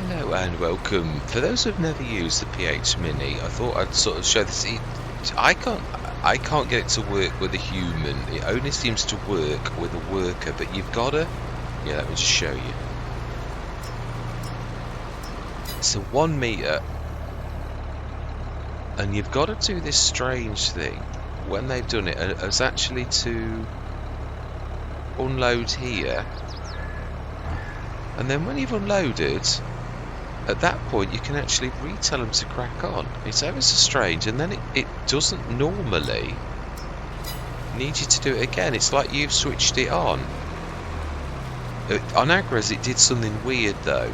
Hello and welcome. For those who've never used the PH Mini, I thought I'd sort of show this. I can't get it to work with a human. It only seems to work with a worker, but you've got to. Yeah, let me just show you. It's a 1 meter, and you've got to do this strange thing. When they've done it, is actually to unload here, and then when you've unloaded. At that point, you can actually retell them to crack on. It's ever so strange, and then it doesn't normally need you to do it again. It's like you've switched it on. On Agres, it did something weird though,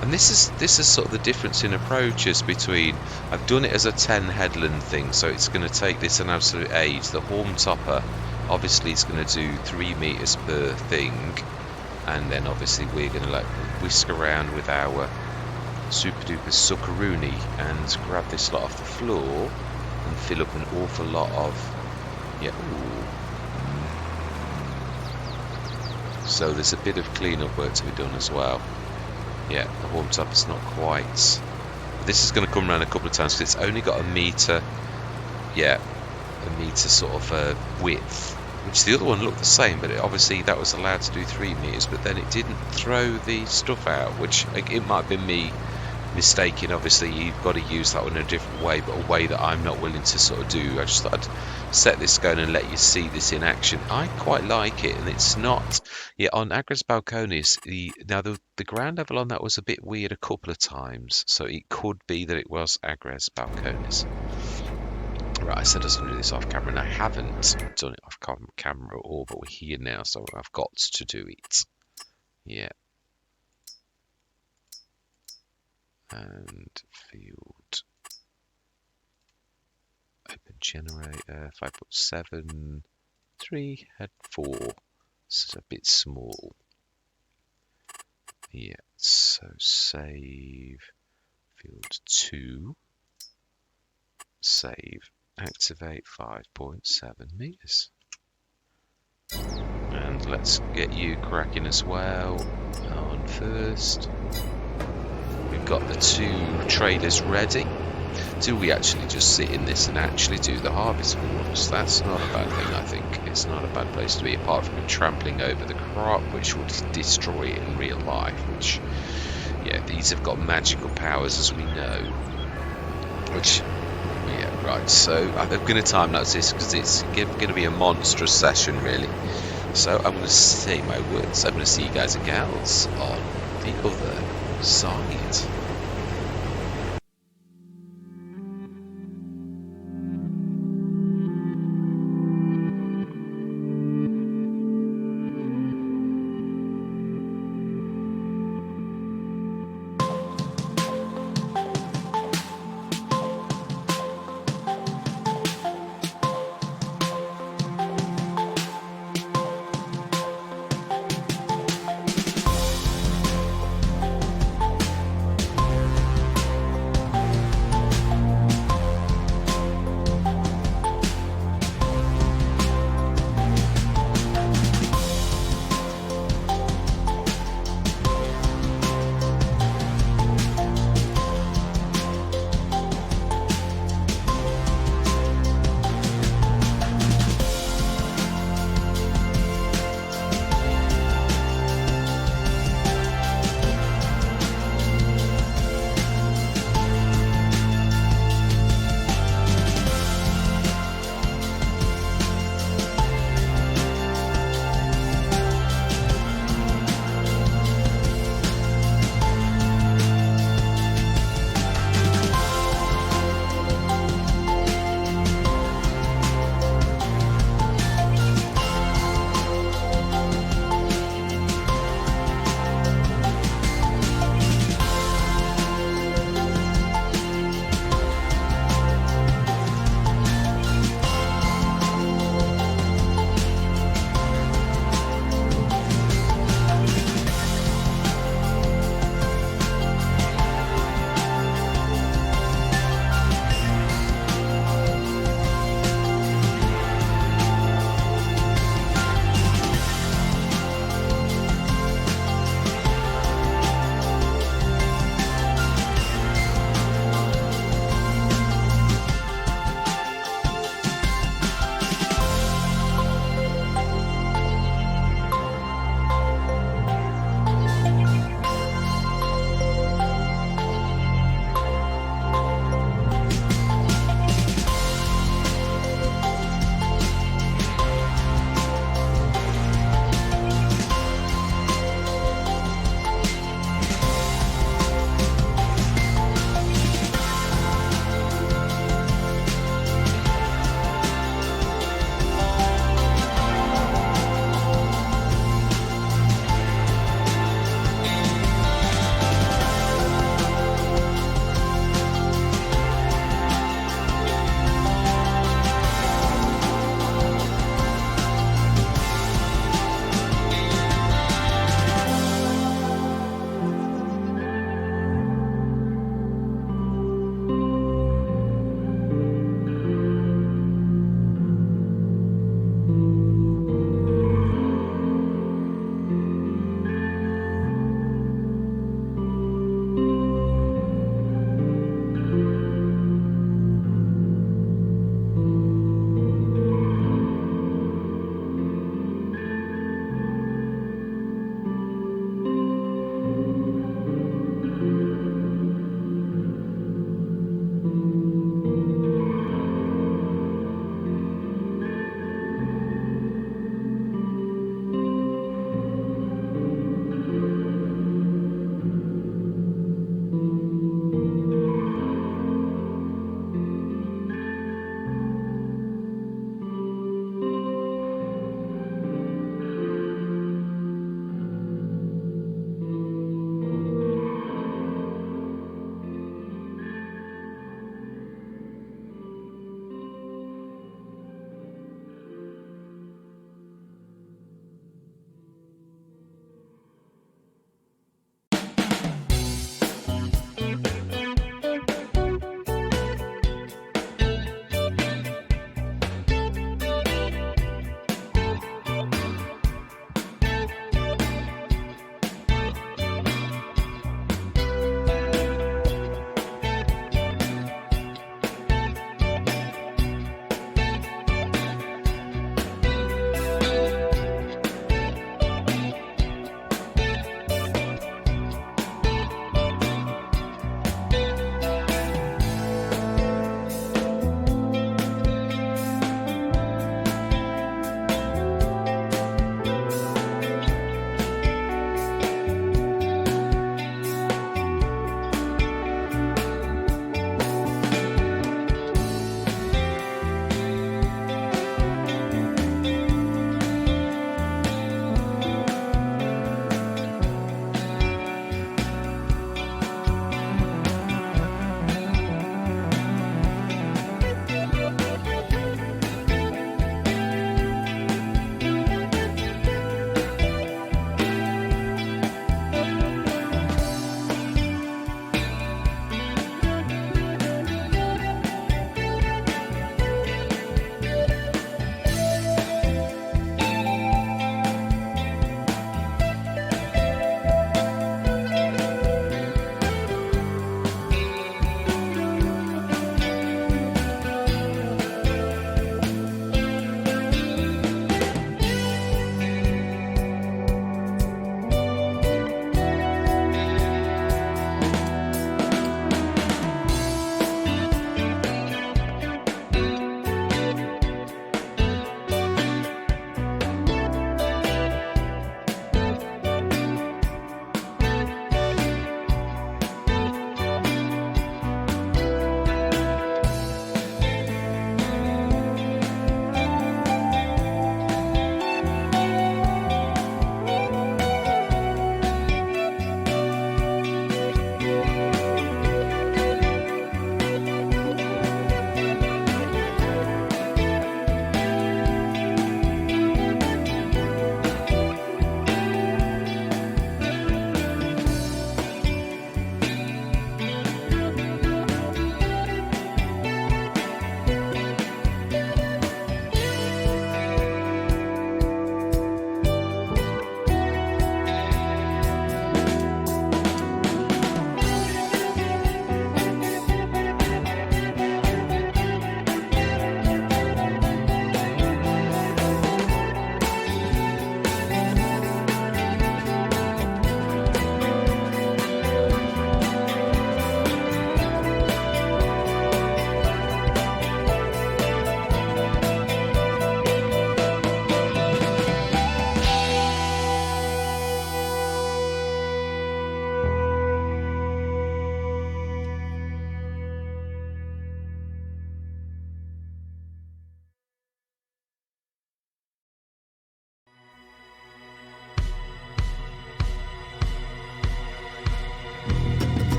and this is sort of the difference in approaches between. I've done it as a 10 headland thing, so it's going to take this an absolute age. The horn topper, obviously, is going to do 3 meters per thing. And then obviously we're going to like whisk around with our super duper suckeroony and grab this lot off the floor and fill up an awful lot of, yeah, ooh. So there's a bit of cleanup work to be done as well. Yeah, the warm top is not quite. This is going to come around a couple of times because it's only got a meter, yeah, a meter sort of width. Which the other one looked the same, but obviously that was allowed to do 3 meters, but then it didn't throw the stuff out, which it might have been me mistaken. Obviously you've got to use that one in a different way, but a way that I'm not willing to sort of do. I just thought I'd set this going and let you see this in action. I quite like it, and it's not, yeah, on Agres Balcones, the ground level on that was a bit weird a couple of times, so it could be that it was Agres Balcones. Right, I said I was going to do this off camera, and I haven't done it off camera at all, but we're here now, so I've got to do it. Yeah. And field. Open generator, 5.7, 3, head 4. This is a bit small. Yeah, so save. Field 2. Save. Activate 5.7 meters. And let's get you cracking as well. On first. We've got the 2 traders ready. Do we actually just sit in this and actually do the harvest for once? That's not a bad thing, I think. It's not a bad place to be, apart from trampling over the crop, which would destroy it in real life. Which, yeah, these have got magical powers, as we know. Which... yeah, right, so I'm going to time lapse this because it's going to be a monstrous session, really. So I'm going to say my words. I'm going to see you guys and gals on the other side.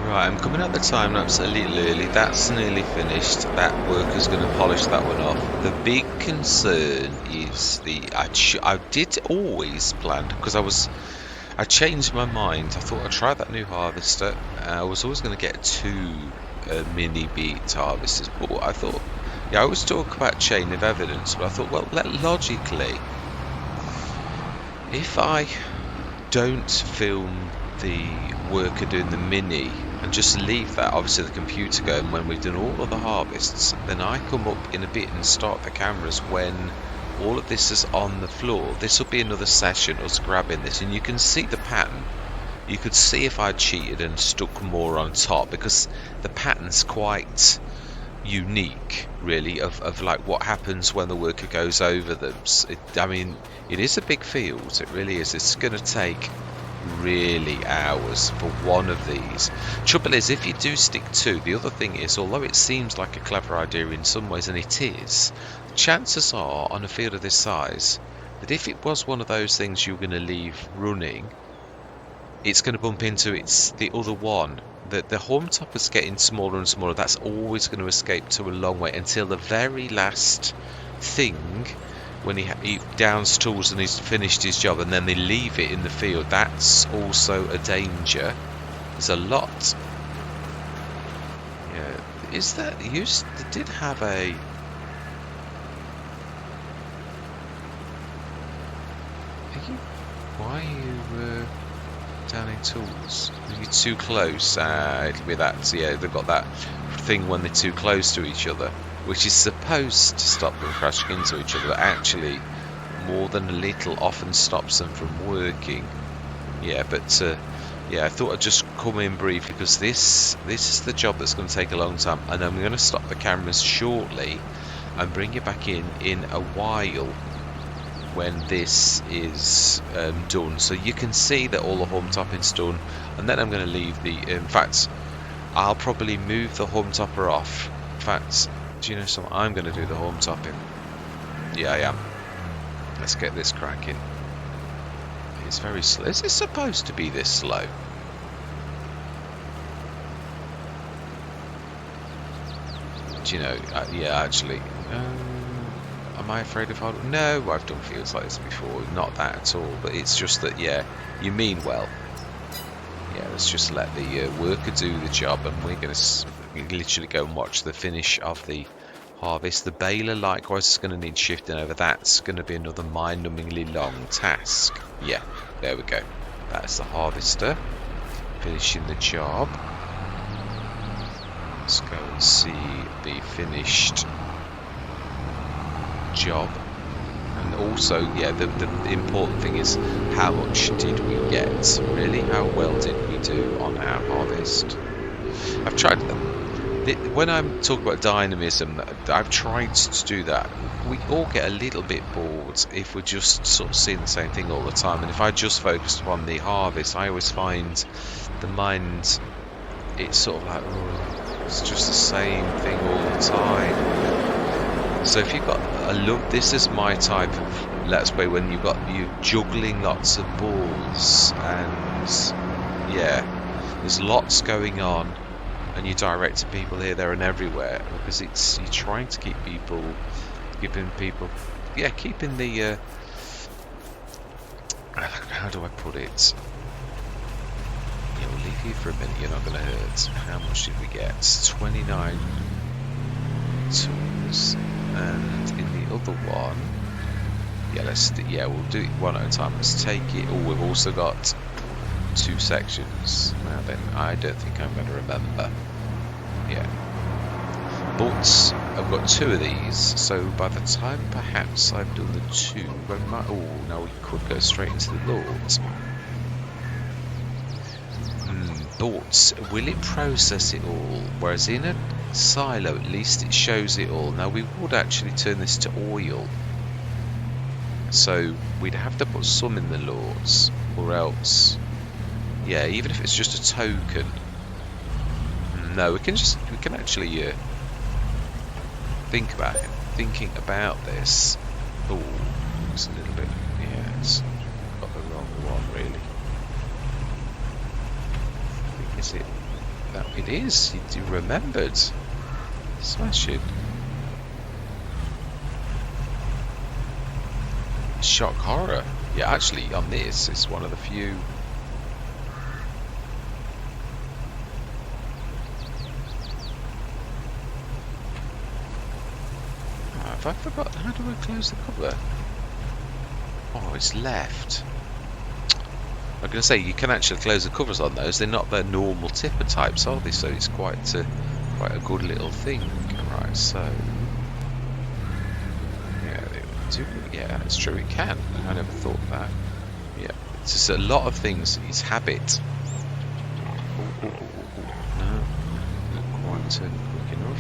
Right, I'm coming at the time lapse a little early. That's nearly finished. That worker's going to polish that one off. The big concern is I did always plan, because I changed my mind. I thought I'd try that new harvester. I was always going to get two mini beet harvesters, but I thought, I always talk about chain of evidence, but I thought, well, logically, if I don't film the worker doing the mini and just leave that, obviously the computer going when we've done all of the harvests, then I come up in a bit and start the cameras when all of this is on the floor. This will be another session us grabbing this, and you can see the pattern. You could see if I cheated and stuck more on top, because the pattern's quite unique, really, of like what happens when the worker goes over them. I mean, it is a big field, it really is. It's going to take really hours for one of these. Trouble is, if you do stick to, the other thing is, although it seems like a clever idea in some ways, and it is, chances are on a field of this size that if it was one of those things you're going to leave running, it's going to bump into the other one. The home top is getting smaller and smaller. That's always going to escape to a long way until the very last thing, when he downs tools and he's finished his job, and then they leave it in the field. That's also a danger. There's a lot. Yeah, is that used? They did have a. Why are you down in tools? Are you too close? It'll be that. Yeah, they've got that thing when they're too close to each other, which is supposed to stop them crashing into each other, but actually, more than a little often stops them from working. Yeah, but yeah, I thought I'd just come in briefly because this is the job that's going to take a long time, and I'm going to stop the cameras shortly and bring you back in a while when this is done, so you can see that all the home topping's done, and then I'm going to leave the. In fact, I'll probably move the home topper off. In fact, do you know something? I'm going to do the home topping. Yeah, I am. Let's get this cracking. It's very slow. Is it supposed to be this slow? Do you know? Yeah, actually. Am I afraid of hard? No, I've done fields like this before. Not that at all. But it's just that, yeah, you mean well. Yeah, let's just let the worker do the job, and we're going to literally go and watch the finish of the harvest. The baler likewise is going to need shifting over. That's going to be another mind-numbingly long task. Yeah, there we go. That's the harvester finishing the job. Let's go and see the finished job. And also, yeah, the important thing is how much did we get? Really, how well did we do on our harvest? I've tried when I'm talking about dynamism, I've tried to do that. We all get a little bit bored if we're just sort of seeing the same thing all the time. And if I just focused upon the harvest, I always find the mind, it's sort of like, oh, it's just the same thing all the time. So if you've got, I love this is my type of Let's Play when you juggling lots of balls, and yeah, there's lots going on. And you're directing people here, there, and everywhere because you're trying to keep people, keeping the. How do I put it? Yeah, we'll leave you for a minute. You're not going to hurt. How much did we get? 29 tools, and in the other one, yeah, we'll do it one at a time. Let's take it. Oh, we've also got 2 sections. Now then, I don't think I'm going to remember. Yeah. But I've got 2 of these, so by the time perhaps I've done the 2, oh, now we could go straight into the Lords. But will it process it all? Whereas in a silo, at least it shows it all. Now we would actually turn this to oil. So we'd have to put some in the Lords, or else, yeah, even if it's just a token. No, we can actually think about it. Thinking about this. Oh, it's a little bit. Yeah, it's got the wrong one really. Is it? That it is. You remembered. Smash it. Shock horror. Yeah, actually, on this, it's one of the few. I forgot, how do I close the cover? Oh, it's left. I'm going to say you can actually close the covers on those. They're not their normal tipper types, are they? So it's quite a good little thing. Right, so yeah, it's true. It can. I never thought that. Yeah, it's just a lot of things. It's habit. No, not quite turning quick enough.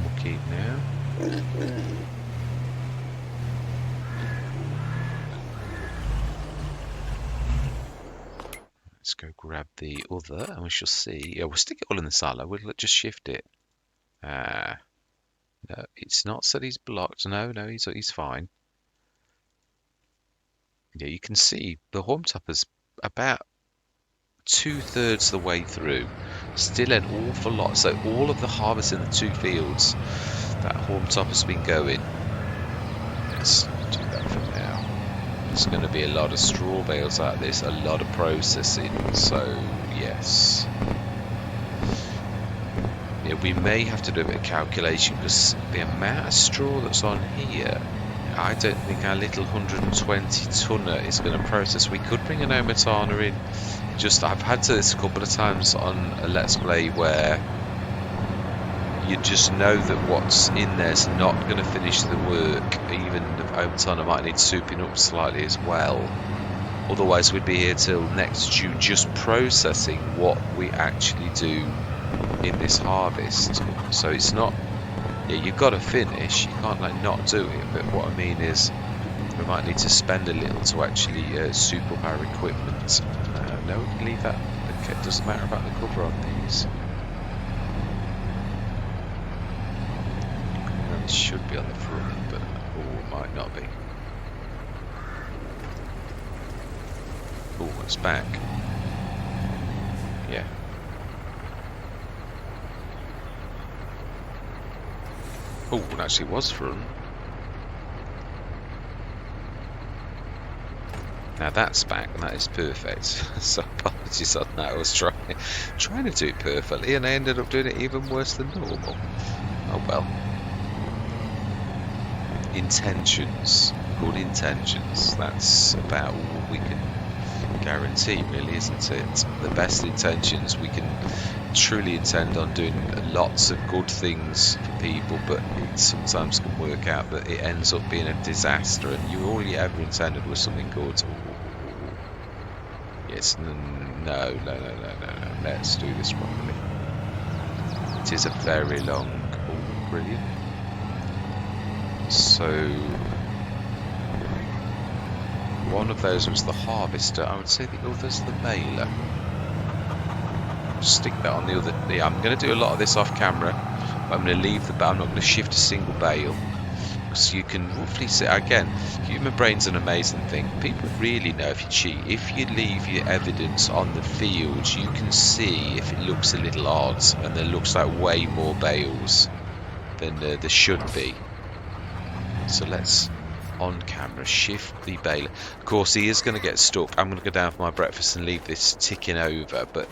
Mucky now. Let's go grab the other and we shall see. Yeah, we'll stick it all in the silo. We'll just shift it. No, it's not said he's blocked. No, he's fine. Yeah, you can see the home topper's about 2/3 the way through. Still an awful lot. So all of the harvest in the 2 fields, that home topper's been going. Let's do that for now. There's going to be a lot of straw bales out of this, a lot of processing. So yes. Yeah, we may have to do a bit of calculation because the amount of straw that's on here, I don't think our little 120 tonner is going to process. We could bring an Omatana in. Just, I've had to this a couple of times on a Let's Play where you just know that what's in there's not going to finish the work. Even the Omatana might need souping up slightly as well. Otherwise we'd be here till next June just processing what we actually do in this harvest. So it's not, yeah, you've got to finish, you can't like not do it, but what I mean is we might need to spend a little to actually soup up our equipment. No, we can leave that. Okay, it doesn't matter about the cover on these. It should be on the front, but it might not be. Oh, it's back. Yeah. Oh, it actually was front. Now that's back, and that is perfect. So apologies on that. I was trying to do it perfectly, and I ended up doing it even worse than normal. Oh well. Intentions, good intentions. That's about all we can guarantee, really, isn't it? The best intentions, we can truly intend on doing lots of good things for people, but it sometimes can work out that it ends up being a disaster, and all you ever intended was something good. Yes, no. Let's do this properly. It is a very long. Oh, brilliant. So one of those was the harvester. I would say the other's the baler. Stick that on the other. Yeah, I'm going to do a lot of this off camera, but I'm going to leave the. I'm not going to shift a single bale, because you can roughly see. Again, human brain's an amazing thing. People really know if you cheat. If you leave your evidence on the field, you can see if it looks a little odd, and there looks like way more bales than there should be. So let's, on camera, shift the baler. Of course, he is going to get stuck. I'm going to go down for my breakfast and leave this ticking over, but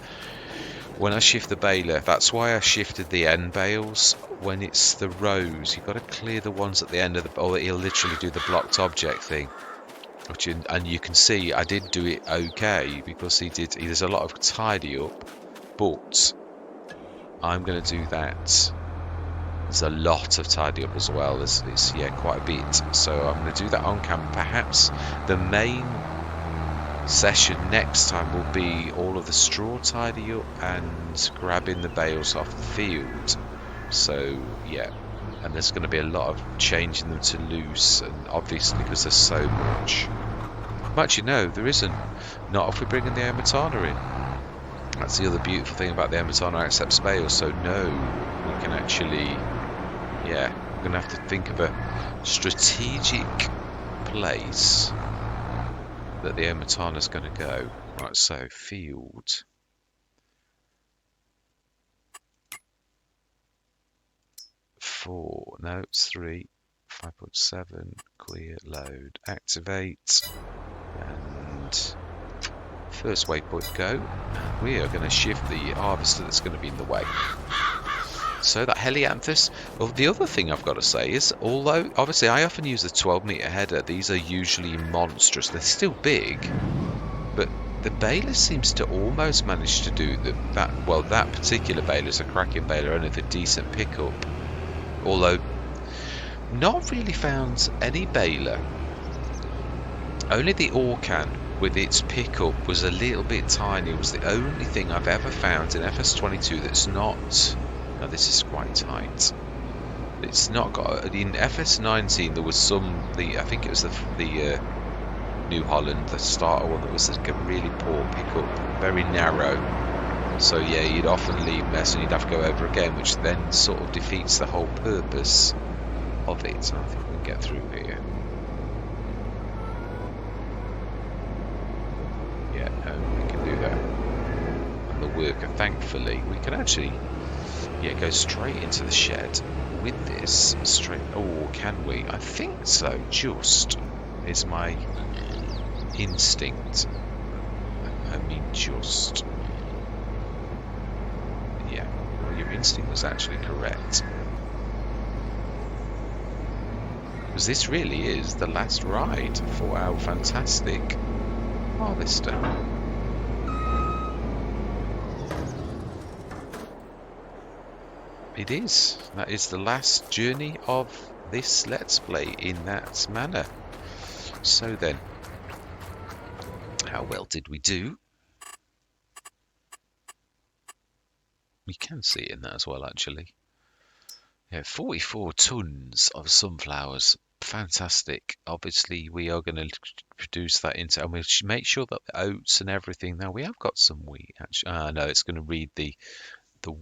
when I shift the baler, that's why I shifted the end bales. When it's the rows, you've got to clear the ones at the end of the, or he'll literally do the blocked object thing. And you can see I did do it okay, because there's a lot of tidy up, but I'm going to do that. There's a lot of tidy up as well. There's yeah, quite a bit. So I'm going to do that on camera. Perhaps the main session next time will be all of the straw tidy up and grabbing the bales off the field. So yeah, and there's going to be a lot of changing them to loose, and obviously because there's so much. But actually no, there isn't. Not if we're bringing the Omatana in. That's the other beautiful thing about the Omatana accepts bales. So no, we can actually. Yeah, we're going to have to think of a strategic place that the Omatana is going to go. Right, so field. No, it's 3. 5.7. Clear, load, activate. And first waypoint go. We are going to shift the harvester that's going to be in the way. So that Helianthus, well, the other thing I've got to say is, although obviously I often use the 12-meter header, these are usually monstrous. They're still big, but the baler seems to almost manage to do that particular baler is a cracking baler, only with a decent pickup. Although, not really found any baler. Only the Orcan with its pickup was a little bit tiny. It was the only thing I've ever found in FS22 that's not. Now this is quite tight. It's not got. In FS19 there was I think it was the New Holland, the starter one, that was like a really poor pickup, very narrow. So yeah, you'd often leave mess and you'd have to go over again, which then sort of defeats the whole purpose of it. So I think we can get through here. Yeah, no, we can do that. And the worker, thankfully, we can actually. Yeah, go straight into the shed with this. Straight. Oh, can we? I think so. Just is my instinct. I mean, just. Yeah, well, your instinct was actually correct. because this really is the last ride for our fantastic harvester. It is. That is the last journey of this Let's Play in that manner. So then, how well did we do? We can see it in that as well, actually. Yeah, 44 tons of sunflowers. Fantastic. Obviously, we are going to produce that into, and we'll make sure that the oats and everything. Now, we have got some wheat, actually. No, it's going to read the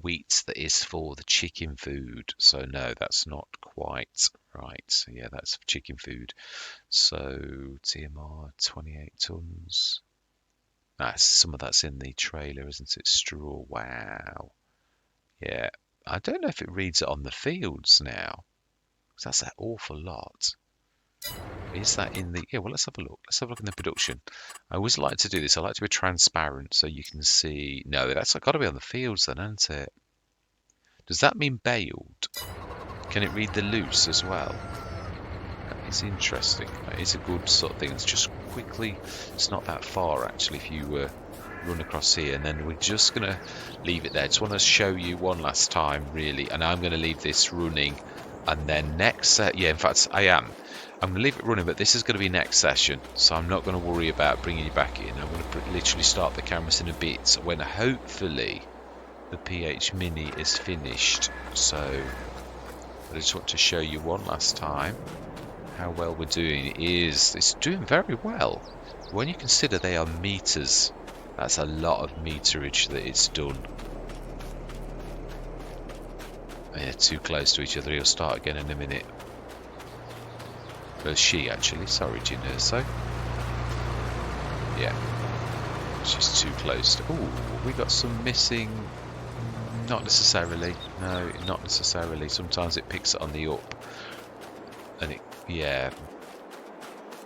wheat that is for the chicken food. So, no, that's not quite right. So, yeah, that's for chicken food. So, TMR, 28 tons. Some of that's in the trailer, isn't it? Straw. Wow. Yeah. I don't know if it reads it on the fields now, because that's an awful lot. Is that in the... Yeah, well, let's have a look. Let's have a look in the production. I always like to do this. I like to be transparent so you can see... No, that's got to be on the fields then, hasn't it? Does that mean baled? Can it read the loose as well? It's interesting. It's a good sort of thing. It's just quickly... It's not that far, actually, if you... run across here, and then we're just going to leave it there. I just want to show you one last time, really, and I'm going to leave this running, and then next yeah, in fact I am going to leave it running, but this is going to be next session, so I'm not going to worry about bringing you back in. I'm going to literally start the cameras in a bit when hopefully the PH Mini is finished. So I just want to show you one last time how well we're doing. It's doing very well when you consider they are meters. That's a lot of meterage that it's done. Yeah, too close to each other. He'll start again in a minute. Well, she actually. Sorry, Ginerso. Yeah. She's too close. Oh, we got some missing. Not necessarily. No, not necessarily. Sometimes it picks it on the up. And it, yeah.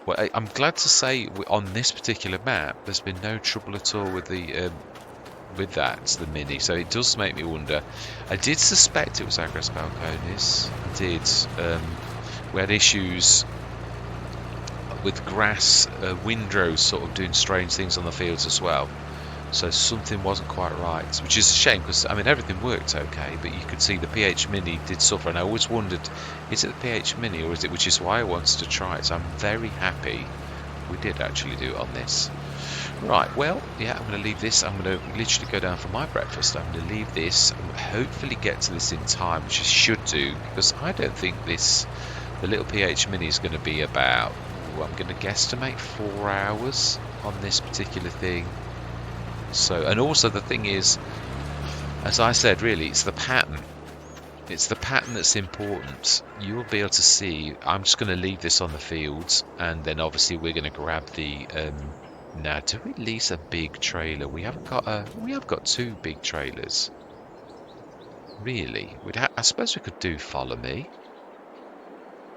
Well, I'm glad to say on this particular map, there's been no trouble at all with the the Mini. So it does make me wonder. I did suspect it was Agros Balcones. I did. We had issues with grass, windrows sort of doing strange things on the fields as well. So something wasn't quite right, which is a shame because, I mean, everything worked okay, but you could see the PH Mini did suffer, and I always wondered, is it the PH Mini or is it, which is why I wanted to try it. So I'm very happy we did actually do it on this. Right, well, yeah, I'm going to leave this. I'm going to literally go down for my breakfast. I'm going to leave this and hopefully get to this in time, which I should do, because I don't think the little PH Mini is going to be about, I'm going to guesstimate 4 hours on this particular thing. So, and also the thing is, as I said, really, it's the pattern. It's the pattern that's important. You'll be able to see. I'm just going to leave this on the fields, and then obviously we're going to grab the. Now, do we lease a big trailer? We haven't got a. We have got 2 big trailers. Really, I suppose we could do follow me.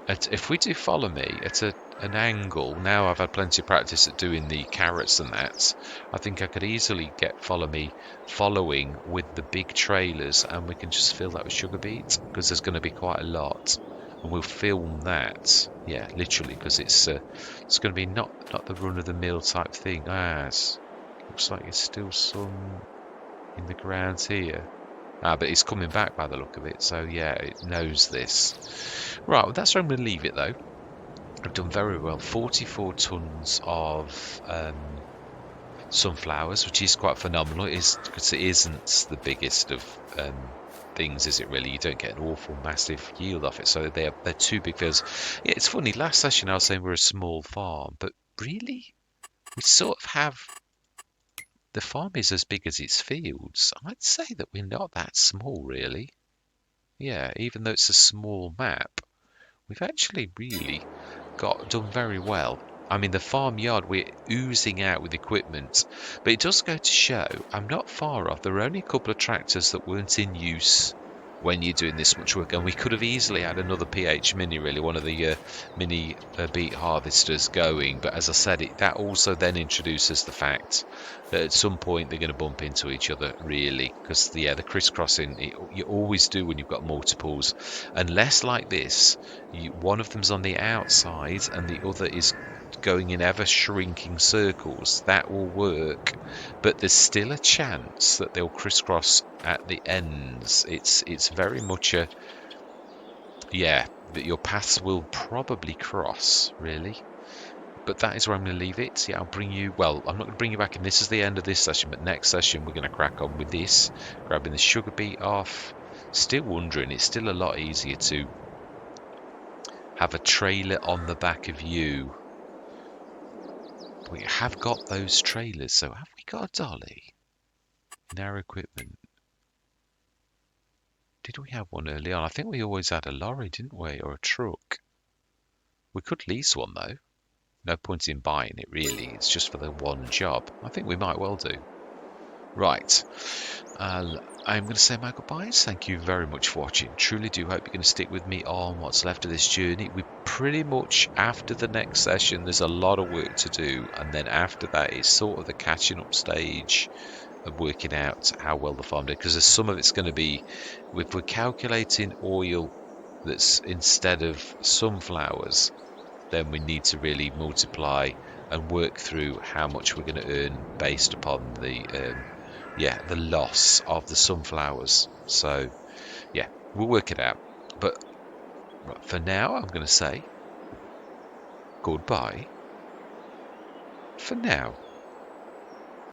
If we do follow me at an angle, now I've had plenty of practice at doing the carrots and that, I think I could easily get follow me following with the big trailers, and we can just fill that with sugar beets, because there's going to be quite a lot, and we'll film that, yeah, literally, because it's going to be not the run-of-the-mill type thing. Looks like there's still some in the ground here. But it's coming back by the look of it, so yeah, it knows this. Right, well, that's where I'm going to leave it, though. I've done very well. 44 tons of sunflowers, which is quite phenomenal. It is, because it isn't the biggest of things, is it really? You don't get an awful massive yield off it, so they're 2 big fields. Yeah, it's funny, last session I was saying we're a small farm, but really, we sort of have... The farm is as big as its fields. I'd say that we're not that small, really. Yeah, even though it's a small map, we've actually really done very well. I mean, the farmyard, we're oozing out with equipment, but it does go to show I'm not far off. There were only a couple of tractors that weren't in use when you're doing this much work. And we could have easily had another PH Mini, really, one of the mini beet harvesters going. But as I said, that also then introduces the fact that at some point they're going to bump into each other, really, because the crisscrossing you always do when you've got multiples, unless like this, one of them's on the outside and the other is going in ever shrinking circles. That will work, but there's still a chance that they'll crisscross at the ends. It's very much a that your paths will probably cross, really. But that is where I'm going to leave it. Yeah, I'll bring you, well, I'm not going to bring you back, and this is the end of this session, but next session we're going to crack on with this, grabbing the sugar beet off. Still wondering, it's still a lot easier to have a trailer on the back of you. We have got those trailers, so have we got a dolly? In our equipment. Did we have one early on? I think we always had a lorry, didn't we? Or a truck. We could lease one, though. No point in buying it, really. It's just for the one job. I think we might well do. Right. I'm going to say my goodbyes. Thank you very much for watching. Truly do hope you're going to stick with me on what's left of this journey. We pretty much, after the next session, there's a lot of work to do. And then after that, it's sort of the catching up stage of working out how well the farm did. Because some of it's going to be, if we're calculating oil that's instead of sunflowers, then we need to really multiply and work through how much we're going to earn based upon the loss of the sunflowers. So yeah, we'll work it out. But for now, I'm going to say goodbye for now.